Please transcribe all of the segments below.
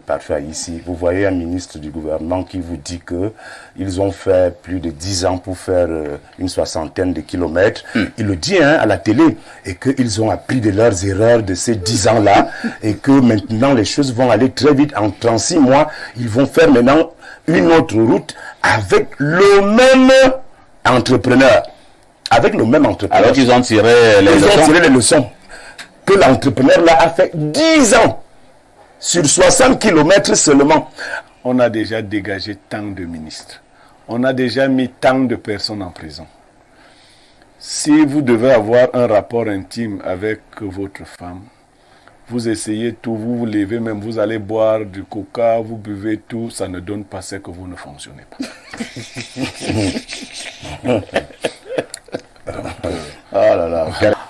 Parfait ici. Vous voyez un ministre du gouvernement qui vous dit que ils ont fait plus de 10 ans pour faire une soixantaine de kilomètres. Il le dit à la télé et qu'ils ont appris de leurs erreurs de ces 10 ans-là et que maintenant les choses vont aller très vite. En 36 mois, ils vont faire maintenant une autre route avec le même entrepreneur. Avec le même entrepreneur. Alors qu'ils ont tiré les leçons. Que l'entrepreneur là a fait 10 ans. Sur 60 km seulement. On a déjà dégagé tant de ministres. On a déjà mis tant de personnes en prison. Si vous devez avoir un rapport intime avec votre femme, vous essayez tout, vous vous levez même, vous allez boire du coca, vous buvez tout, ça ne donne pas ce que vous ne fonctionnez pas.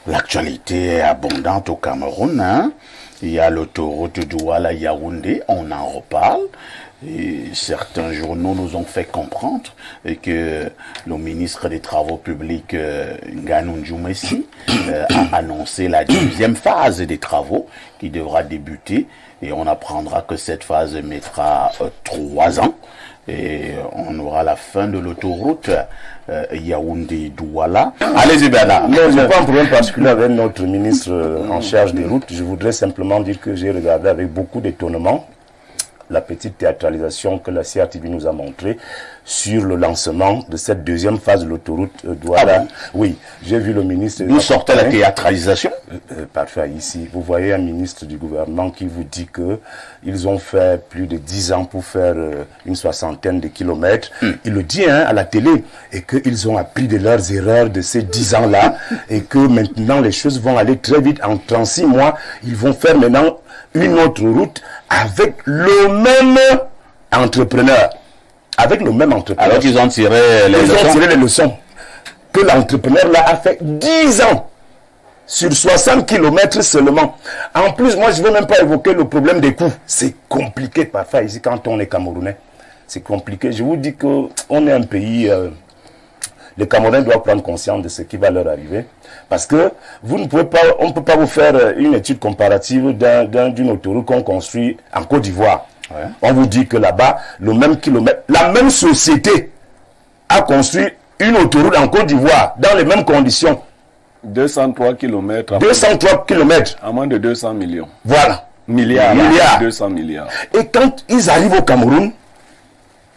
L'actualité est abondante au Cameroun, hein? Il y a l'autoroute Douala-Yaoundé, on en reparle. Et certains journaux nous ont fait comprendre que le ministre des Travaux publics, Nganou Ndjoumessi, a annoncé la deuxième phase des travaux qui devra débuter. Et on apprendra que cette phase mettra 3 ans. Et on aura la fin de l'autoroute Yaoundé-Douala. Allez-y Bernard. Non, je n'ai pas un problème particulier avec notre ministre en charge des routes. Je voudrais simplement dire que j'ai regardé avec beaucoup d'étonnement la petite théâtralisation que la CRTV nous a montrée sur le lancement de cette deuxième phase de l'autoroute Douala. Oui, j'ai vu le ministre... Nous sortons la théâtralisation. Parfait ici. Vous voyez un ministre du gouvernement qui vous dit que ils ont fait plus de 10 ans pour faire une soixantaine de kilomètres. Il le dit à la télé et qu'ils ont appris de leurs erreurs de ces 10 ans-là et que maintenant les choses vont aller très vite. En 36 mois, ils vont faire maintenant une autre route avec le même entrepreneur. Avec le même entrepreneur. Alors qu'ils ont tiré les leçons. Que l'entrepreneur là a fait 10 ans. Sur 60 km seulement. En plus, moi, je ne veux même pas évoquer le problème des coûts. C'est compliqué parfois ici quand on est Camerounais. C'est compliqué. Je vous dis qu'on est un pays... les Camerounais doivent prendre conscience de ce qui va leur arriver. Parce que vous ne pouvez pas, on ne peut pas vous faire une étude comparative d'une autoroute qu'on construit en Côte d'Ivoire. Ouais. On vous dit que là-bas, le même kilomètre, la même société a construit une autoroute en Côte d'Ivoire dans les mêmes conditions. 203 km. 203 km. À moins de 200 millions. Voilà. Milliards. 200 milliards. Et quand ils arrivent au Cameroun,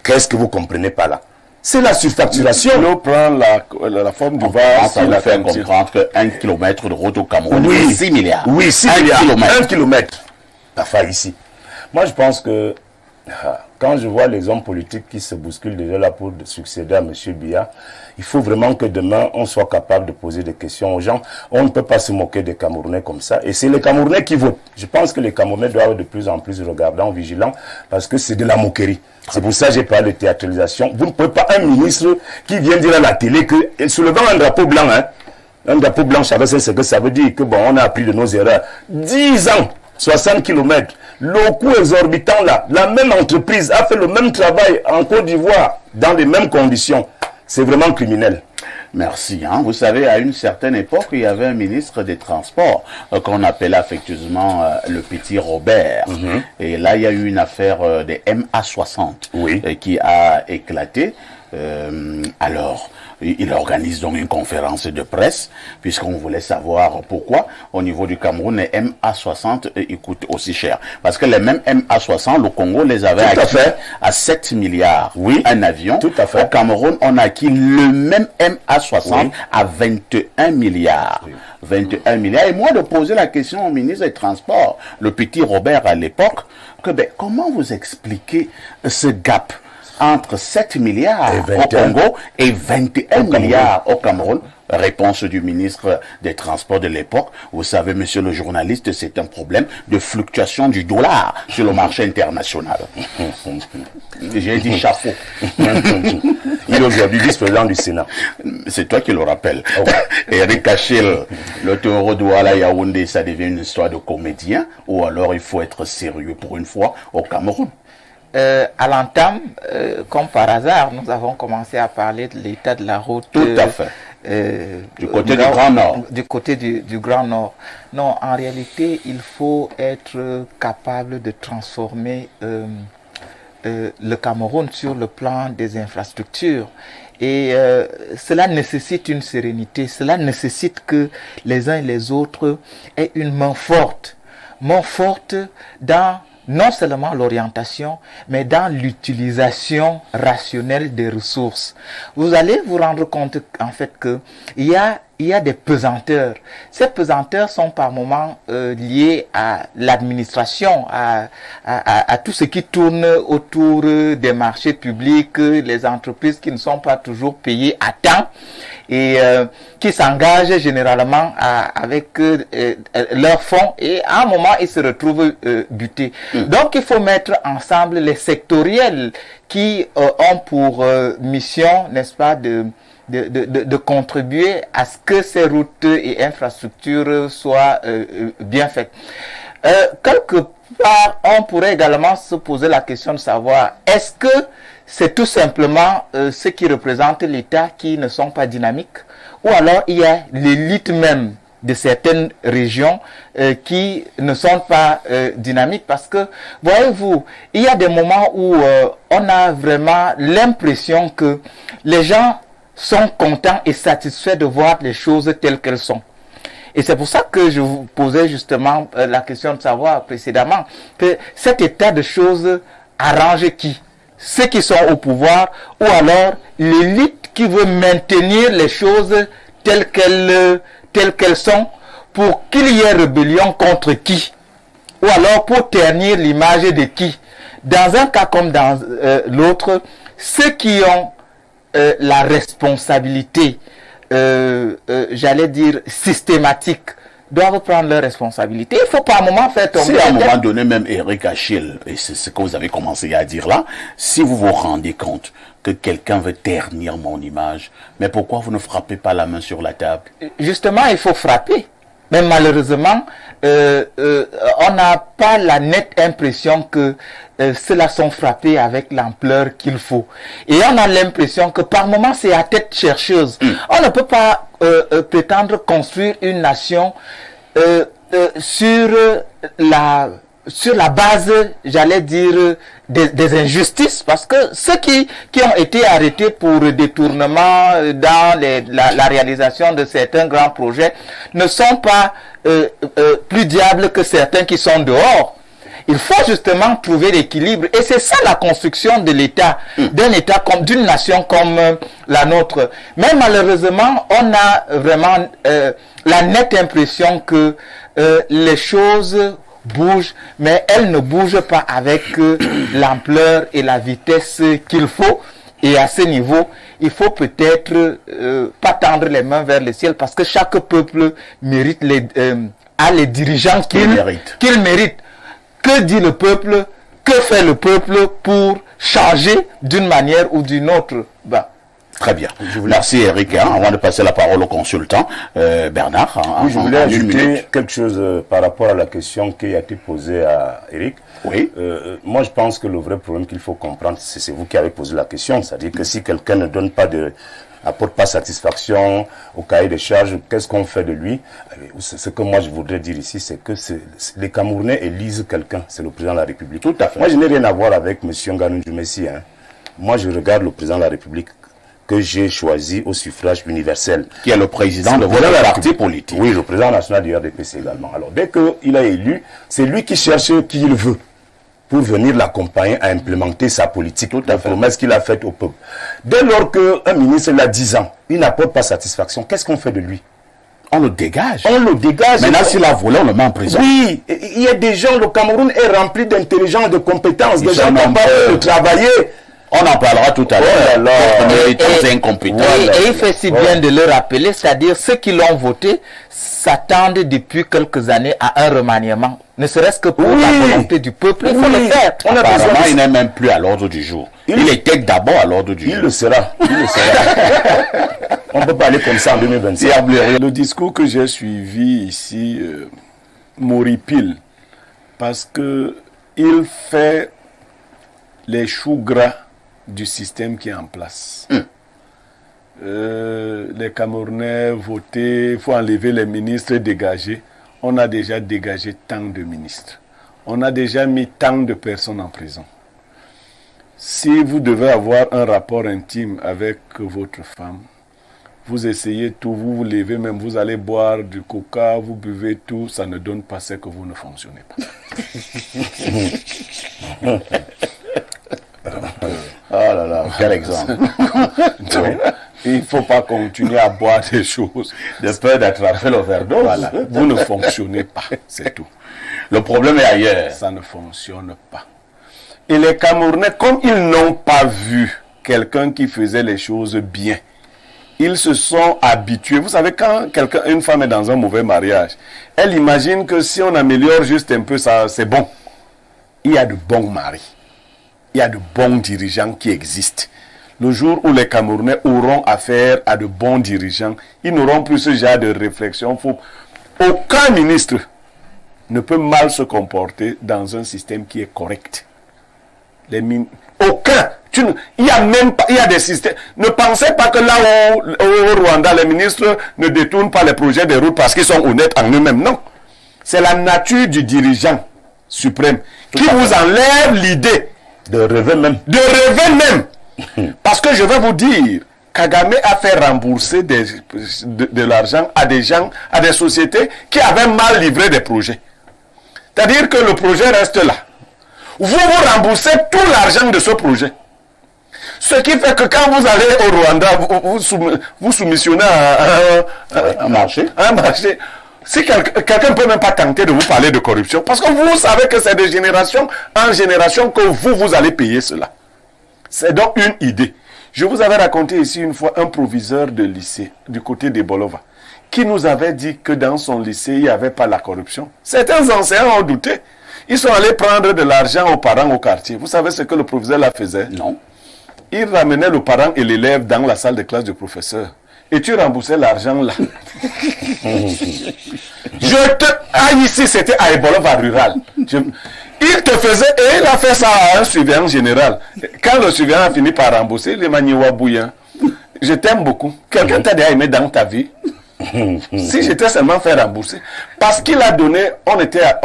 qu'est-ce que vous comprenez pas là? C'est la surfacturation. L'eau prend la forme du vase. Ça nous fait comprendre qu'un kilomètre de route au Cameroun, oui, 6 milliards. Oui, 6 milliards. 1 kilomètre. Parfois ici. Moi, je pense que quand je vois les hommes politiques qui se bousculent déjà là pour succéder à M. Biya, il faut vraiment que demain, on soit capable de poser des questions aux gens. On ne peut pas se moquer des Camerounais comme ça. Et c'est les Camerounais qui votent. Je pense que les Camerounais doivent de plus en plus regardants, vigilants, parce que c'est de la moquerie. C'est pour ça que j'ai parlé de théâtralisation. Vous ne pouvez pas, un ministre qui vient dire à la télé que, soulevant un drapeau blanc, un drapeau blanc, c'est ce que ça veut dire, que bon, on a appris de nos erreurs. 10 ans, 60 km, le coût exorbitant là, la même entreprise a fait le même travail en Côte d'Ivoire, dans les mêmes conditions. C'est vraiment criminel. Merci. Vous savez, à une certaine époque, il y avait un ministre des Transports qu'on appelait affectueusement le petit Robert. Et là, il y a eu une affaire des MA60 qui a éclaté. Alors, il organise donc une conférence de presse, puisqu'on voulait savoir pourquoi, au niveau du Cameroun, les MA60 ils coûtent aussi cher. Parce que les mêmes MA60, le Congo les avait acquis à 7 milliards. Oui, un avion. Tout à fait. Au Cameroun, on a acquis le même MA60 à 21 milliards. 21 milliards. Et moi, de poser la question au ministre des Transports, le petit Robert à l'époque, que comment vous expliquez ce gap entre 7 milliards au Congo et 21 milliards au Cameroun? Réponse du ministre des Transports de l'époque. Vous savez, monsieur le journaliste, c'est un problème de fluctuation du dollar sur le marché international. J'ai dit chapeau. Il est aujourd'hui vice-président du Sénat. C'est toi qui le rappelles. Eric Achille, le taureau Douala Yaoundé, ça devient une histoire de comédien, ou alors il faut être sérieux pour une fois au Cameroun? À l'entame, comme par hasard, nous avons commencé à parler de l'état de la route. Tout à fait. du côté du Grand Nord. Du côté du Grand Nord. Non, en réalité, il faut être capable de transformer le Cameroun sur le plan des infrastructures. Et cela nécessite une sérénité, cela nécessite que les uns et les autres aient une main forte dans non seulement l'orientation, mais dans l'utilisation rationnelle des ressources. Vous allez vous rendre compte en fait que il y a des pesanteurs. Ces pesanteurs sont par moments liés à l'administration, à tout ce qui tourne autour des marchés publics, les entreprises qui ne sont pas toujours payées à temps et qui s'engagent généralement avec leurs fonds et à un moment ils se retrouvent butés. Donc il faut mettre ensemble les sectoriels qui ont pour mission, n'est-ce pas, de contribuer à ce que ces routes et infrastructures soient bien faites. Quelque part, on pourrait également se poser la question de savoir, est-ce que c'est tout simplement ceux qui représentent l'État qui ne sont pas dynamiques, ou alors il y a l'élite même de certaines régions qui ne sont pas dynamiques, parce que, voyez-vous, il y a des moments où on a vraiment l'impression que les gens sont contents et satisfaits de voir les choses telles qu'elles sont. Et c'est pour ça que je vous posais justement la question de savoir précédemment que cet état de choses arrange qui? Ceux qui sont au pouvoir, ou alors l'élite qui veut maintenir les choses telles qu'elles sont, pour qu'il y ait rébellion contre qui? Ou alors pour ternir l'image de qui? Dans un cas comme dans l'autre, ceux qui ont la responsabilité, j'allais dire systématique, doivent prendre leurs responsabilités. Il faut par moment faire tomber. C'est à un moment donné, même Eric Achille, et c'est ce que vous avez commencé à dire là, si vous vous rendez compte que quelqu'un veut ternir mon image, mais pourquoi vous ne frappez pas la main sur la table? Justement, il faut frapper. Mais malheureusement, on n'a pas la nette impression que ceux-là sont frappés avec l'ampleur qu'il faut. Et on a l'impression que par moments, c'est à tête chercheuse. On ne peut pas prétendre construire une nation sur la base, j'allais dire, des injustices, parce que ceux qui ont été arrêtés pour détournement dans la réalisation de certains grands projets ne sont pas plus diables que certains qui sont dehors. Il faut justement trouver l'équilibre, et c'est ça la construction de l'État, d'un État comme d'une nation comme la nôtre. Mais malheureusement, on a vraiment la nette impression que les choses bougent, mais elles ne bougent pas avec l'ampleur et la vitesse qu'il faut. Et à ce niveau, il faut peut-être pas tendre les mains vers le ciel, parce que chaque peuple mérite a les dirigeants qu'il mérite. Que dit le peuple? Que fait le peuple pour changer d'une manière ou d'une autre? Très bien. Merci Eric. Avant de passer la parole au consultant, Bernard. Oui, je voulais ajouter quelque chose par rapport à la question qui a été posée à Eric. Oui. Moi, je pense que le vrai problème qu'il faut comprendre, c'est vous qui avez posé la question. C'est-à-dire que si quelqu'un ne donne pas apporte pas satisfaction au cahier des charges, qu'est-ce qu'on fait de lui? Ce que moi je voudrais dire ici, c'est que les Camerounais élisent quelqu'un, c'est le président de la République. Tout à fait. Moi, je n'ai rien à voir avec M. Nganou Djoumessi. Moi, je regarde le président de la République que j'ai choisi au suffrage universel. Qui est le président de votre parti politique. Oui, le président national du RDPC également. Alors, dès qu'il a élu, c'est lui qui cherche qui il veut pour venir l'accompagner à implémenter sa politique, la promesse qu'il a faite au peuple. Dès lors qu'un ministre l'a 10 ans, il n'apporte pas satisfaction, qu'est-ce qu'on fait de lui? On le dégage. On le dégage. Maintenant, s'il a volé, on le met en prison. Oui, il y a des gens, le Cameroun est rempli d'intelligence, de compétences, des gens capables de travailler. On en parlera tout à l'heure. Incompétents. Et il fait si bien de le rappeler, c'est-à-dire ceux qui l'ont voté s'attendent depuis quelques années à un remaniement. Ne serait-ce que pour la volonté du peuple, il faut le faire. Apparemment, il n'est même plus à l'ordre du jour. Il était d'abord à l'ordre du jour. Il le sera. On ne peut pas aller comme ça en 2025. Le discours que j'ai suivi ici m'horripile, parce que il fait les choux gras du système qui est en place. les Camerounais voter, il faut enlever les ministres et dégager. On a déjà dégagé tant de ministres. On a déjà mis tant de personnes en prison. Si vous devez avoir un rapport intime avec votre femme, vous essayez tout, vous vous levez même, vous allez boire du coca, vous buvez tout, ça ne donne pas ce que vous ne fonctionnez pas. Oh là là, quel exemple. Donc, il ne faut pas continuer à boire des choses. De peur d'attraper l'overdose. Voilà, vous ne fonctionnez pas, c'est tout. Le problème est ailleurs. Ça ne fonctionne pas. Et les Camerounais, comme ils n'ont pas vu quelqu'un qui faisait les choses bien, ils se sont habitués. Vous savez, quand une femme est dans un mauvais mariage, elle imagine que si on améliore juste un peu ça, c'est bon. Il y a de bons maris. Il y a de bons dirigeants qui existent. Le jour où les Camerounais auront affaire à de bons dirigeants, ils n'auront plus ce genre de réflexion. Aucun ministre ne peut mal se comporter dans un système qui est correct. Aucun. Il y a même pas, il y a des systèmes. Ne pensez pas que là au Rwanda, les ministres ne détournent pas les projets des routes parce qu'ils sont honnêtes en eux-mêmes. Non. C'est la nature du dirigeant suprême qui vous enlève l'idée De rêver même. de rêver même. Parce que je vais vous dire, Kagame a fait rembourser de l'argent à des gens, à des sociétés qui avaient mal livré des projets. C'est-à-dire que le projet reste là. Vous remboursez tout l'argent de ce projet. Ce qui fait que quand vous allez au Rwanda, vous soumissionnez à Un marché. un marché. Si quelqu'un ne peut même pas tenter de vous parler de corruption, parce que vous savez que c'est de génération en génération que vous allez payer cela. C'est donc une idée. Je vous avais raconté ici une fois un proviseur de lycée du côté de Bolova qui nous avait dit que dans son lycée, il n'y avait pas la corruption. Certains enseignants ont douté. Ils sont allés prendre de l'argent aux parents au quartier. Vous savez ce que le proviseur là faisait? Non. Il ramenait le parent et l'élève dans la salle de classe du professeur. Et tu remboursais l'argent là. Ici, c'était à Ebolova rural. Il te faisait, et il a fait ça à un surveillant général. Quand le surveillant a fini par rembourser, il est maniwa bouillant. Je t'aime beaucoup. Quelqu'un t'a déjà aimé dans ta vie? Si j'étais seulement fait rembourser. Parce qu'il a donné, on était à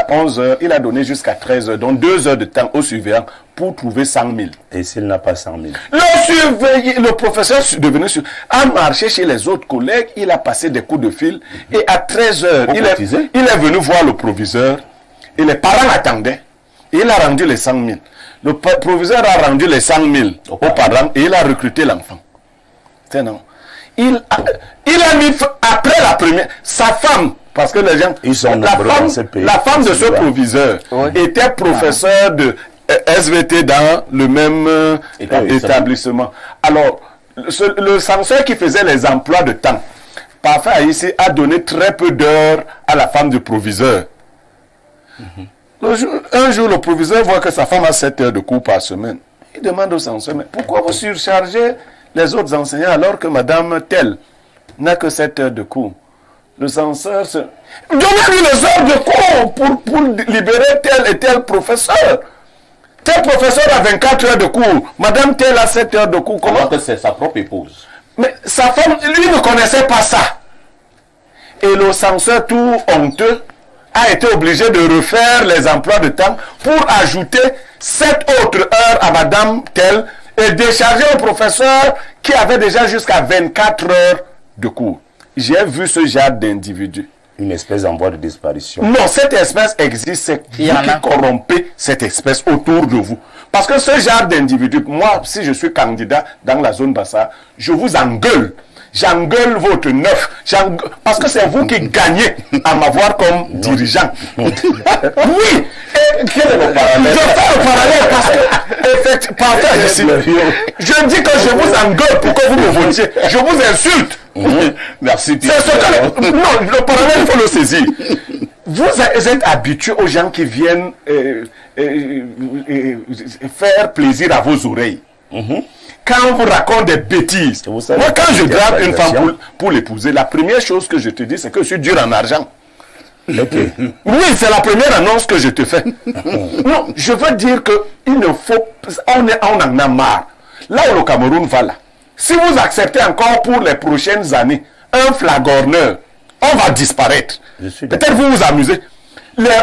11 heures, il a donné jusqu'à 13 heures, donc 2 heures de temps au surveillant pour trouver 100 000. Et s'il n'a pas 100 000? Le professeur a marché chez les autres collègues, il a passé des coups de fil, et à 13 heures, il est venu voir le proviseur, et les parents attendaient, et il a rendu les 100 000. Le proviseur a rendu les 100 000 aux parents, et il a recruté l'enfant. C'est non. Il a mis, après la première, sa femme, parce que les gens, ils sont nombreux dans ce pays. La femme de ce proviseur était professeur de SVT dans le même établissement. Alors, le censeur qui faisait les emplois de temps, parfois ici, a donné très peu d'heures à la femme du proviseur. Un jour, le proviseur voit que sa femme a 7 heures de cours par semaine. Il demande au censeur, mais pourquoi vous surchargez les autres enseignants alors que madame telle n'a que 7 heures de cours? Le censeur se... Donnez-lui les heures de cours pour libérer tel et tel professeur. Tel professeur a 24 heures de cours. Madame telle a 7 heures de cours. Comment que c'est sa propre épouse? Mais sa femme, lui ne connaissait pas ça. Et le censeur tout honteux a été obligé de refaire les emplois de temps pour ajouter 7 autres heures à madame telle et décharger le professeur qui avait déjà jusqu'à 24 heures de cours. J'ai vu ce genre d'individu. Une espèce en voie de disparition. Non, cette espèce existe. C'est vous qui corrompez cette espèce autour de vous. Parce que ce genre d'individu, moi, si je suis candidat dans la zone Bassa, je vous engueule. J'engueule votre neuf. Parce que c'est vous qui gagnez à m'avoir comme dirigeant. Oui. Et quel est le parallèle? Je fais le parallèle parce que, effectivement, je dis que je vous engueule pour que vous me votiez. Je vous insulte. Merci. C'est ce que non, le parallèle, il faut le saisir. Vous êtes habitués aux gens qui viennent faire plaisir à vos oreilles. Quand on vous raconte des bêtises, moi quand je drape une femme pour l'épouser, la première chose que je te dis, c'est que je suis dur en argent. Okay. Oui, c'est la première annonce que je te fais. Non, je veux dire que il ne faut, on en a marre. Là où le Cameroun va là, Si vous acceptez encore pour les prochaines années un flagorneur, on va disparaître. Peut-être vous vous amusez.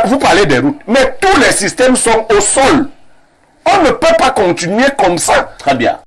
Vous parlez des routes, mais tous les systèmes sont au sol. On ne peut pas continuer comme ça. Très bien.